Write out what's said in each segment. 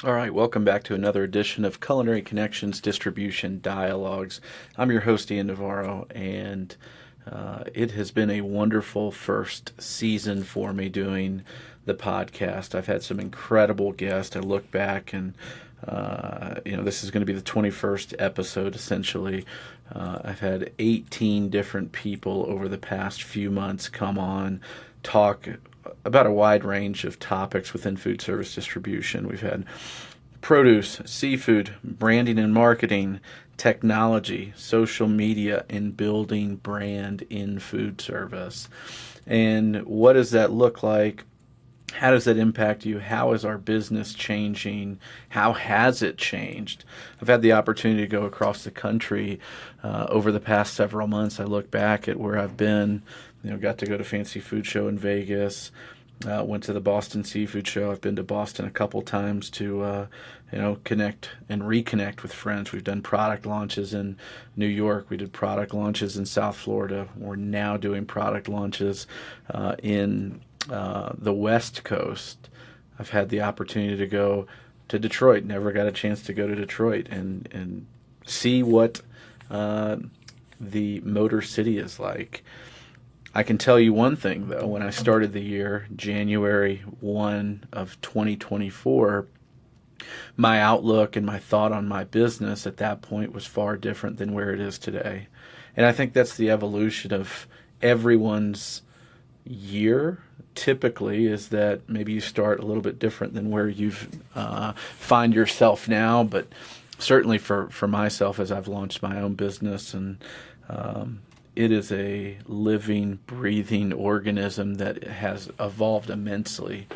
All right, welcome back to another edition of Culinary Connections Distribution Dialogues. I'm your host, Ian Navarro, and it has been a wonderful first season for me doing the podcast. I've had some incredible guests. I look back and this is going to be the 21st episode essentially. I've had 18 different people over the past few months come on, talk about a wide range of topics within food service distribution. We've had produce, seafood, branding and marketing, technology, social media, and building brand in food service. And what does that look like? How does that impact you? How is our business changing? How has it changed? I've had the opportunity to go across the country over the past several months. I look back at where I've been, got to go to Fancy Food Show in Vegas, went to the Boston Seafood Show. I've been to Boston a couple times to, connect and reconnect with friends. We've done product launches in New York. We did product launches in South Florida. We're now doing product launches in the West Coast. I've had the opportunity to go to Detroit. Never got a chance to go to Detroit and see what the Motor City is like. I can tell you one thing, though. When I started the year, January 1 of 2024, my outlook and my thought on my business at that point was far different than where it is today. And I think that's the evolution of everyone's year. Typically is that maybe you start a little bit different than where you find yourself now, but certainly for myself as I've launched my own business, and it is a living, breathing organism that has evolved immensely.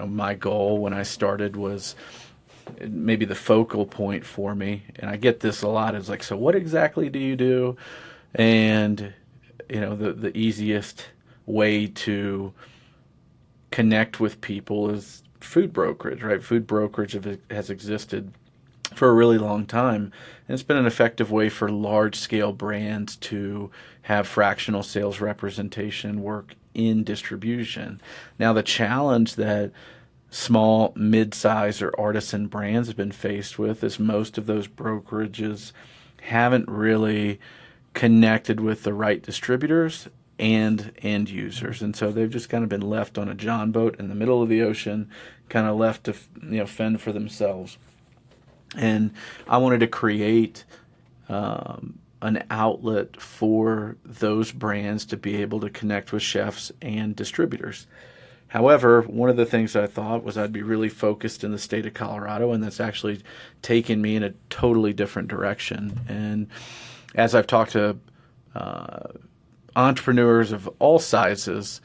My goal when I started was maybe the focal point for me, and I get this a lot, is like, so what exactly do you do? And the easiest way to connect with people is food brokerage, right? Food brokerage has existed for a really long time, and it's been an effective way for large scale brands to have fractional sales representation work in distribution. Now, the challenge that small, mid-size, or artisan brands have been faced with is most of those brokerages haven't really connected with the right distributors and end users, and so they've just kind of been left on a John boat in the middle of the ocean, kind of left to fend for themselves. And I wanted to create an outlet for those brands to be able to connect with chefs and distributors. However, one of the things I thought was I'd be really focused in the state of Colorado, and that's actually taken me in a totally different direction. And as I've talked to entrepreneurs of all sizes,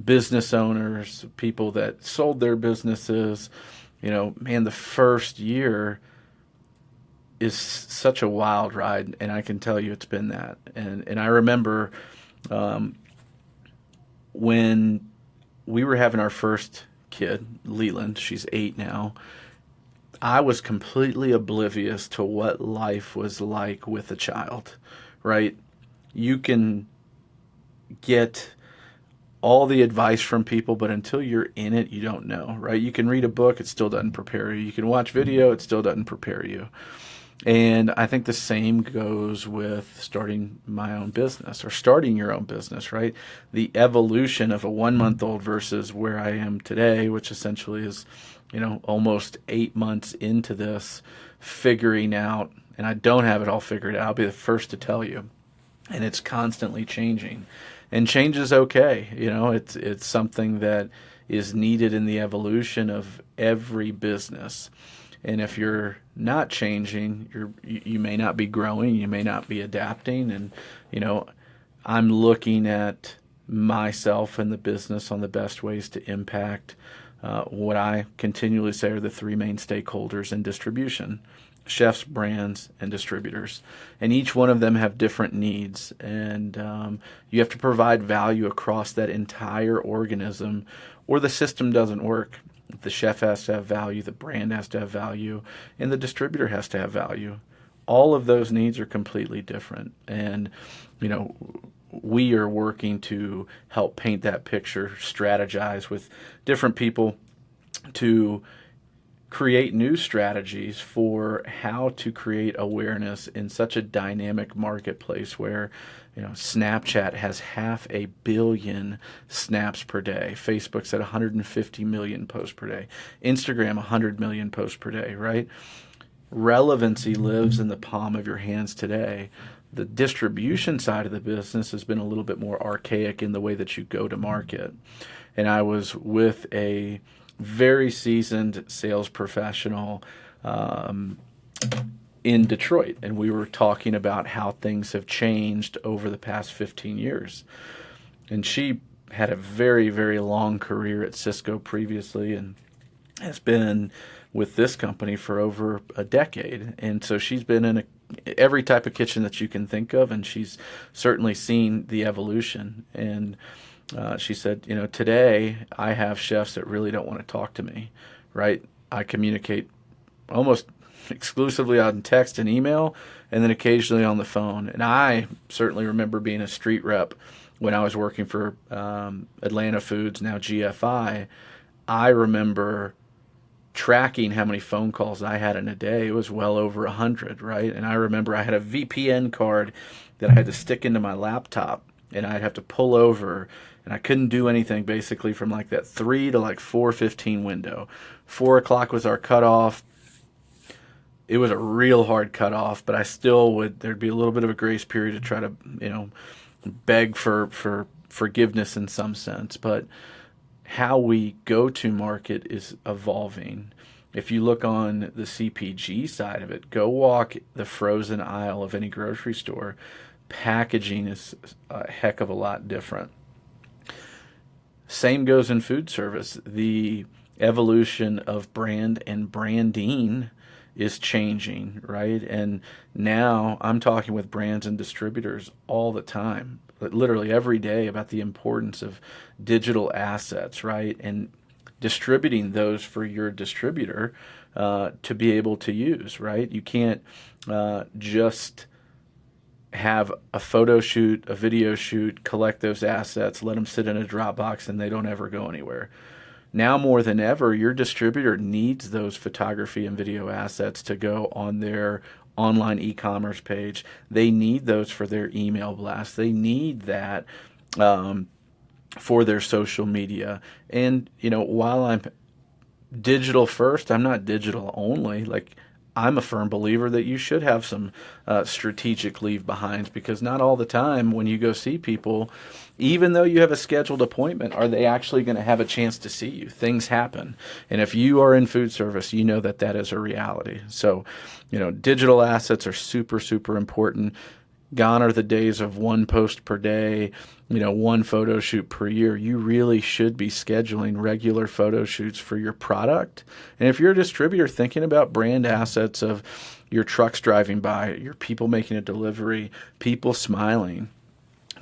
business owners, people that sold their businesses, man, the first year is such a wild ride, and I can tell you it's been that. And I remember when we were having our first kid, Leland, she's 8 now, I was completely oblivious to what life was like with a child, right? You can get all the advice from people, but until you're in it, you don't know, right? You can read a book, it still doesn't prepare you. You can watch video, it still doesn't prepare you. And I think the same goes with starting my own business or starting your own business, right? The evolution of a 1 month old versus where I am today, which essentially is, almost 8 months into this, figuring out, and I don't have it all figured out. I'll be the first to tell you. And it's constantly changing. And change is okay. It's something that is needed in the evolution of every business. And if you're not changing, you may not be growing, you may not be adapting. And, I'm looking at myself and the business on the best ways to impact what I continually say are the three main stakeholders in distribution: chefs, brands, and distributors. And each one of them have different needs. And you have to provide value across that entire organism, or the system doesn't work. The chef has to have value, the brand has to have value, and the distributor has to have value. All of those needs are completely different. And, we are working to help paint that picture, strategize with different people to create new strategies for how to create awareness in such a dynamic marketplace where Snapchat has 500 million snaps per day. Facebook's at 150 million posts per day. Instagram 100 million posts per day, right? Relevancy lives in the palm of your hands today. The distribution side of the business has been a little bit more archaic in the way that you go to market. And I was with a very seasoned sales professional in Detroit, and we were talking about how things have changed over the past 15 years. And she had a very, very long career at Cisco previously and has been with this company for over a decade. And so she's been in every type of kitchen that you can think of, and she's certainly seen the evolution. And she said, today I have chefs that really don't want to talk to me, right? I communicate almost exclusively on text and email, and then occasionally on the phone. And I certainly remember being a street rep when I was working for Atlanta Foods, now GFI. I remember tracking how many phone calls I had in a day. It was well over 100, right? And I remember I had a VPN card that I had to stick into my laptop, and I'd have to pull over, and I couldn't do anything basically from like that 3 to like 4:15 window. 4 o'clock was our cutoff. It was a real hard cutoff, but I still there'd be a little bit of a grace period to try to, beg for forgiveness in some sense. But how we go to market is evolving. If you look on the CPG side of it, go walk the frozen aisle of any grocery store. Packaging is a heck of a lot different. Same goes in food service. The evolution of brand and branding is changing, right? And now I'm talking with brands and distributors all the time, literally every day, about the importance of digital assets, right? And distributing those for your distributor to be able to use, right? You can't just have a photo shoot, a video shoot, collect those assets, let them sit in a Dropbox, and they don't ever go anywhere. Now more than ever, your distributor needs those photography and video assets to go on their online e-commerce page. They need those for their email blast. They need that for their social media. And, while I'm digital first, I'm not digital only. Like, I'm a firm believer that you should have some strategic leave behinds, because not all the time when you go see people, even though you have a scheduled appointment, are they actually going to have a chance to see you. Things happen. And if you are in food service, you know that is a reality. So, digital assets are super, super important. Gone are the days of one post per day, one photo shoot per year. You really should be scheduling regular photo shoots for your product. And if you're a distributor, thinking about brand assets of your trucks driving by, your people making a delivery, people smiling.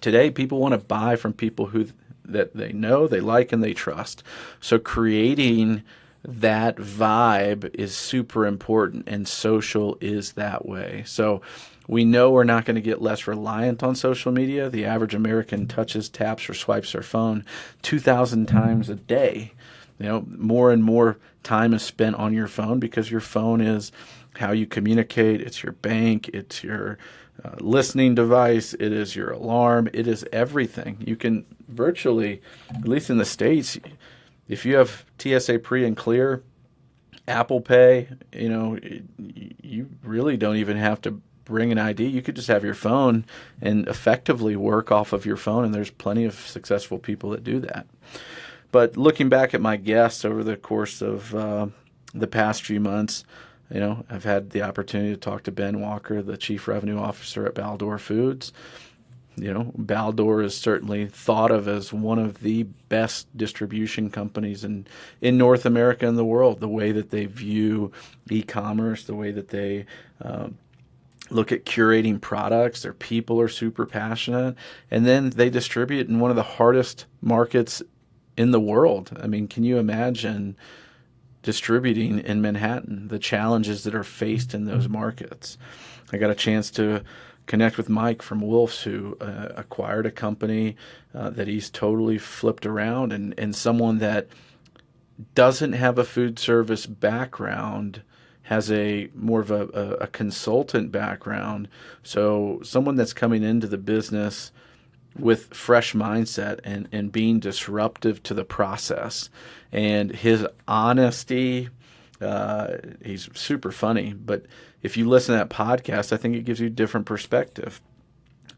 Today, people want to buy from people that they know, they like, and they trust. So creating that vibe is super important, and social is that way. So we know we're not going to get less reliant on social media. The average American touches, taps, or swipes their phone 2,000 times a day. More and more time is spent on your phone, because your phone is how you communicate. It's your bank. It's your listening device. It is your alarm. It is everything. You can virtually, at least in the States, if you have TSA Pre and Clear, Apple Pay, you really don't even have to bring an ID. You could just have your phone and effectively work off of your phone, and there's plenty of successful people that do that. But looking back at my guests over the course of the past few months, I've had the opportunity to talk to Ben Walker, the Chief Revenue Officer at Baldor Foods. Baldor is certainly thought of as one of the best distribution companies in North America and the world. The way that they view e-commerce, the way that they look at curating products, their people are super passionate, and then they distribute in one of the hardest markets in the world. I mean, can you imagine distributing in Manhattan, the challenges that are faced in those markets? I got a chance to connect with Mike from Wolf's, who acquired a company that he's totally flipped around, and someone that doesn't have a food service background, has a more of a consultant background. So someone that's coming into the business with fresh mindset and being disruptive to the process. And his honesty, he's super funny. But if you listen to that podcast, I think it gives you a different perspective.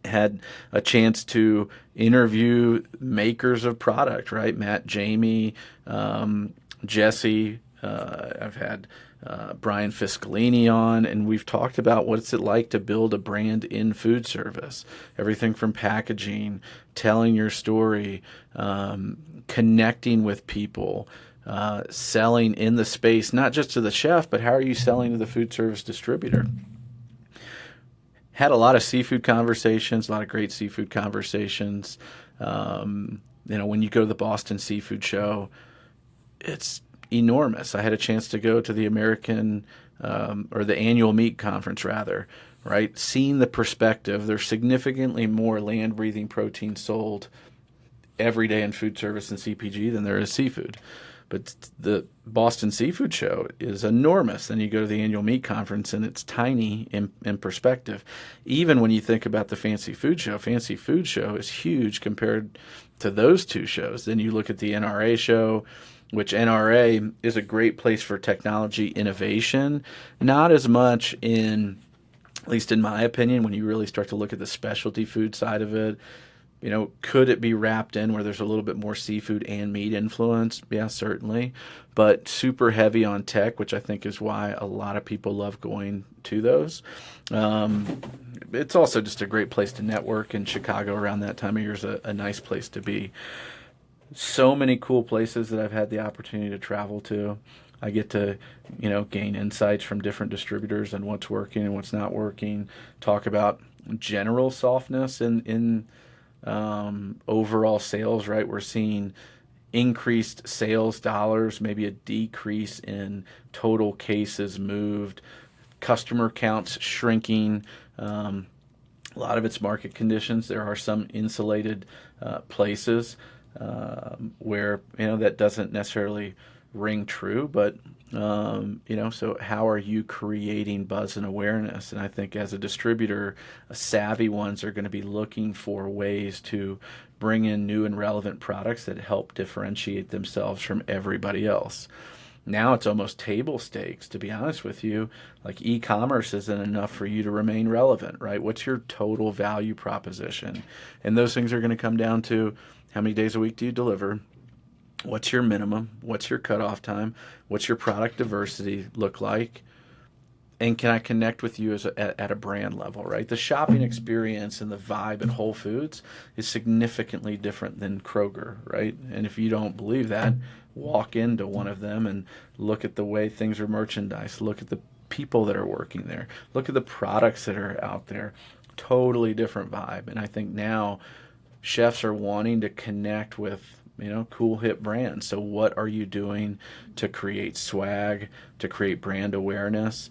Had a chance to interview makers of product, right? Matt, Jamie, Jesse. I've had Brian Fiscalini on, and we've talked about what's it like to build a brand in food service. Everything from packaging, telling your story, connecting with people, selling in the space, not just to the chef, but how are you selling to the food service distributor? Had a lot of seafood conversations, a lot of great seafood conversations. When you go to the Boston Seafood Show, it's enormous. I had a chance to go to the American or the annual meat conference rather, right? Seeing the perspective, there's significantly more land breathing protein sold every day in food service and CPG than there is seafood. But the Boston Seafood Show is enormous. Then you go to the annual meat conference and it's tiny in perspective. Even when you think about the Fancy Food Show is huge compared to those two shows. Then you look at the NRA show, which NRA is a great place for technology innovation, not as much in, at least in my opinion, when you really start to look at the specialty food side of it. Could it be wrapped in where there's a little bit more seafood and meat influence? Yeah, certainly. But super heavy on tech, which I think is why a lot of people love going to those. It's also just a great place to network, and Chicago around that time of year is a nice place to be. So many cool places that I've had the opportunity to travel to. I get to, gain insights from different distributors on what's working and what's not working. Talk about general softness in overall sales, right? We're seeing increased sales dollars, maybe a decrease in total cases moved, customer counts shrinking. A lot of it's market conditions. There are some insulated places where that doesn't necessarily ring true, but so how are you creating buzz and awareness? And I think as a distributor, savvy ones are going to be looking for ways to bring in new and relevant products that help differentiate themselves from everybody else. Now it's almost table stakes, to be honest with you. Like e-commerce isn't enough for you to remain relevant, right? What's your total value proposition? And those things are going to come down to how many days a week do you deliver? What's your minimum? What's your cutoff time? What's your product diversity look like? And can I connect with you at a brand level, right? The shopping experience and the vibe at Whole Foods is significantly different than Kroger, right? And if you don't believe that, walk into one of them and look at the way things are merchandised. Look at the people that are working there. Look at the products that are out there. Totally different vibe. And I think now chefs are wanting to connect with cool hip brands. So what are you doing to create swag, to create brand awareness?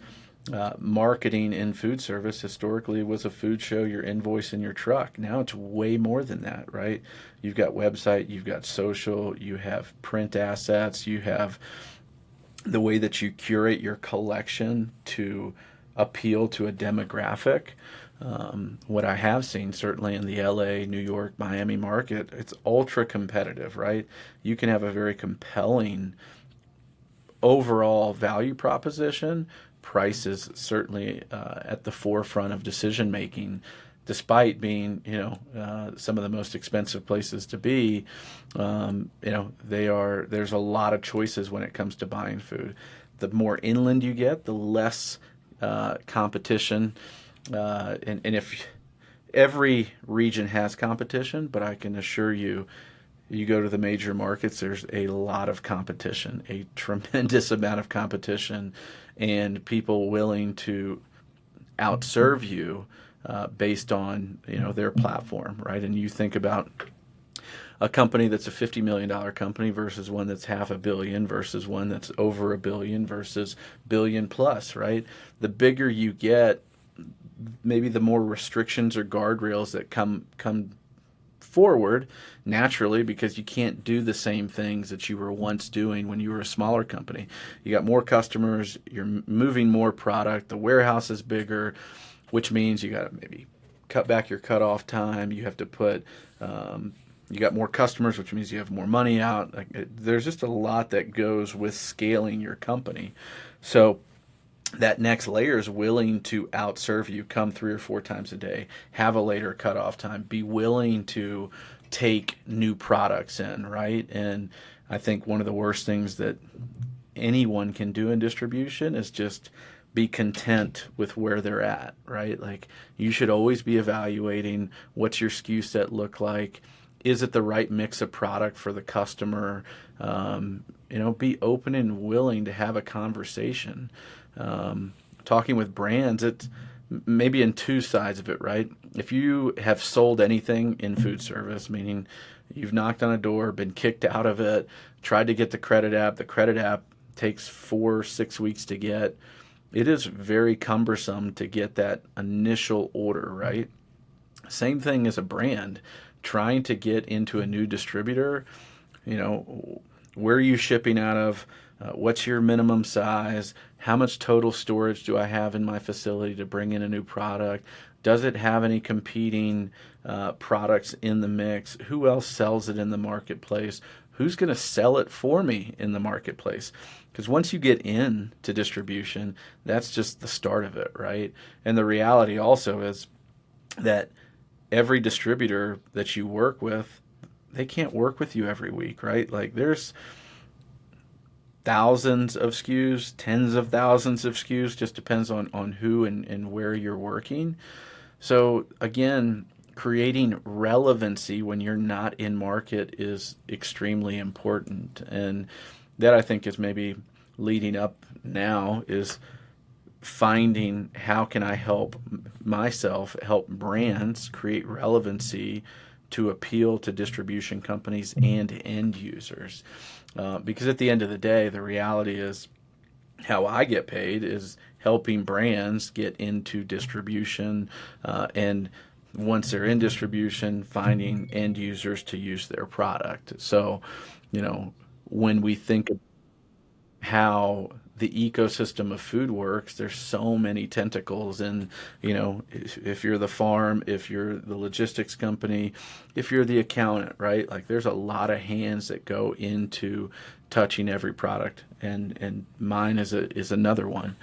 Marketing in food service historically was a food show, your invoice in your truck. Now it's way more than that, right? You've got website, you've got social, you have print assets, you have the way that you curate your collection to appeal to a demographic. What I have seen, certainly in the LA, New York, Miami market, it's ultra competitive, right? You can have a very compelling overall value proposition. Price is certainly at the forefront of decision making, despite being, some of the most expensive places to be. There's a lot of choices when it comes to buying food. The more inland you get, the less competition. And if every region has competition, but I can assure you, you go to the major markets, there's a lot of competition, a tremendous amount of competition, and people willing to outserve you based on their platform, right? And you think about a company that's a $50 million company versus one that's $500 million versus one that's over $1 billion versus billion plus, right? The bigger you get, maybe the more restrictions or guardrails that come forward naturally because you can't do the same things that you were once doing when you were a smaller company. You got more customers, you're moving more product, the warehouse is bigger, which means you got to maybe cut back your cutoff time. You have to put, you got more customers, which means you have more money out. There's just a lot that goes with scaling your company. So that next layer is willing to outserve you, come 3 or 4 times a day, have a later cutoff time, be willing to take new products in, right? And I think one of the worst things that anyone can do in distribution is just be content with where they're at, right? Like you should always be evaluating what's your SKU set look like. Is it the right mix of product for the customer? Be open and willing to have a conversation. Talking with brands, it's maybe in two sides of it, right? If you have sold anything in food service, meaning you've knocked on a door, been kicked out of it, tried to get the credit app takes 4 or 6 weeks to get. It is very cumbersome to get that initial order, right? Same thing as a brand trying to get into a new distributor. Where are you shipping out of? What's your minimum size? How much total storage do I have in my facility to bring in a new product? Does it have any competing products in the mix? Who else sells it in the marketplace? Who's going to sell it for me in the marketplace? Because once you get into distribution, that's just the start of it, right? And the reality also is that every distributor that you work with, they can't work with you every week, right? Like there's thousands of SKUs, tens of thousands of SKUs, just depends on who and where you're working. So again, creating relevancy when you're not in market is extremely important. And that I think is maybe leading up now is finding how can I help brands create relevancy to appeal to distribution companies and end users. Because at the end of the day, the reality is how I get paid is helping brands get into distribution, and once they're in distribution, finding end users to use their product. So, when we think of how the ecosystem of food works, there's so many tentacles. And, if you're the farm, if you're the logistics company, if you're the accountant, right? Like there's a lot of hands that go into touching every product. And mine is another one.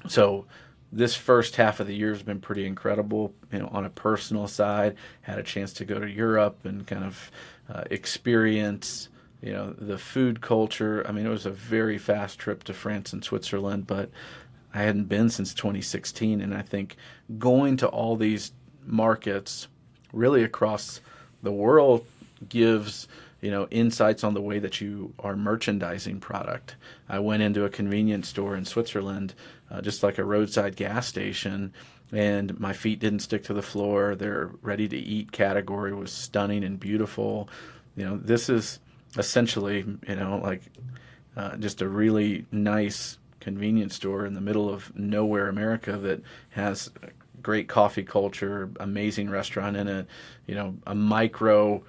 So this first half of the year has been pretty incredible. On a personal side, had a chance to go to Europe and kind of experience the food culture. I mean, it was a very fast trip to France and Switzerland, but I hadn't been since 2016. And I think going to all these markets really across the world gives, insights on the way that you are merchandising product. I went into a convenience store in Switzerland, just like a roadside gas station, and my feet didn't stick to the floor. Their ready to eat category was stunning and beautiful. This is essentially, just a really nice convenience store in the middle of nowhere America that has a great coffee culture, amazing restaurant in it, a micro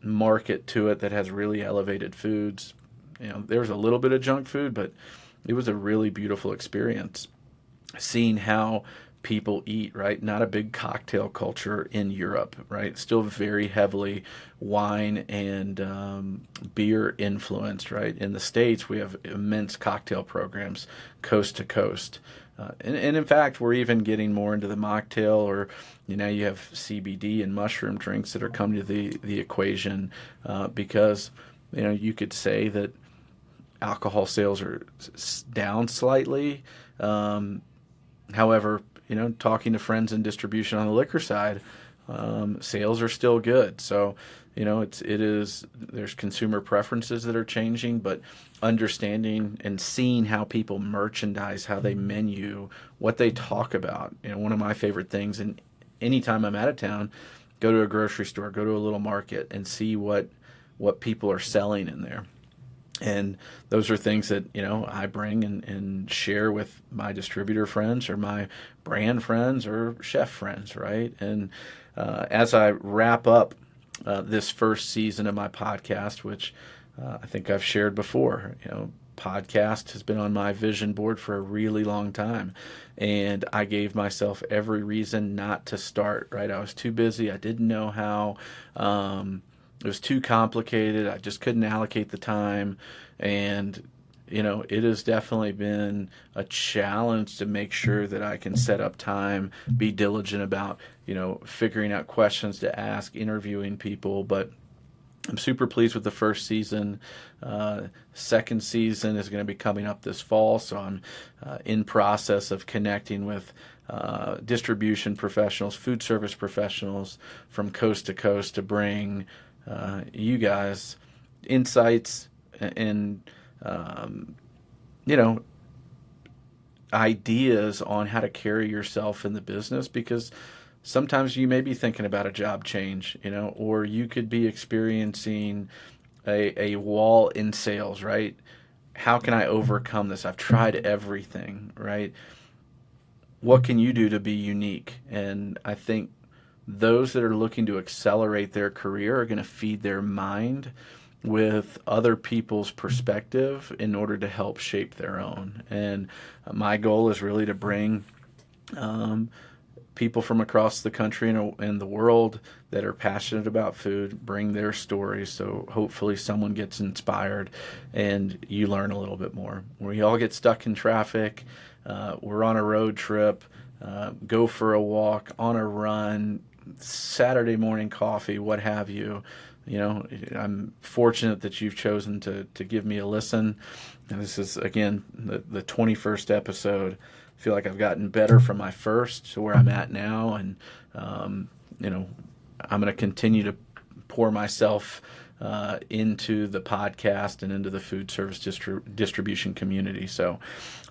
market to it that has really elevated foods. There's a little bit of junk food, but it was a really beautiful experience seeing how people eat, right? Not a big cocktail culture in Europe, right? Still very heavily wine and beer influenced, right? In the States, we have immense cocktail programs coast to coast. And in fact, we're even getting more into the mocktail, or you have CBD and mushroom drinks that are coming to the equation, because you could say that alcohol sales are down slightly. However, talking to friends in distribution on the liquor side, sales are still good. So, there's consumer preferences that are changing, but understanding and seeing how people merchandise, how they menu, what they talk about. One of my favorite things, and anytime I'm out of town, go to a grocery store, go to a little market and see what people are selling in there. And those are things that, I bring and share with my distributor friends or my brand friends or chef friends, right? And as I wrap up this first season of my podcast, which I think I've shared before, podcast has been on my vision board for a really long time, and I gave myself every reason not to start. Right, I was too busy. I didn't know how. It was too complicated. I just couldn't allocate the time, and it has definitely been a challenge to make sure that I can set up time, be diligent about, figuring out questions to ask, interviewing people. But I'm super pleased with the first season. Second season is going to be coming up this fall, so I'm in process of connecting with distribution professionals, food service professionals from coast to coast to bring you guys insights and you know, ideas on how to carry yourself in the business, because sometimes you may be thinking about a job change, or you could be experiencing a wall in sales, right? How can I overcome this? I've tried everything, right? What can you do to be unique? And I think those that are looking to accelerate their career are going to feed their mind with other people's perspective in order to help shape their own. And my goal is really to bring people from across the country and the world that are passionate about food, bring their stories, so hopefully someone gets inspired and you learn a little bit more. We all get stuck in traffic. We're on a road trip, go for a walk, on a run, Saturday morning coffee, what have you. I'm fortunate that you've chosen to give me a listen. And this is, again, the 21st episode. I feel like I've gotten better from my first to where I'm at now. And, I'm going to continue to pour myself into the podcast and into the food service distribution community. So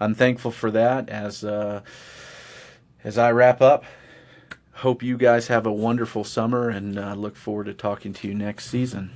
I'm thankful for that. As I wrap up, hope you guys have a wonderful summer, and look forward to talking to you next season.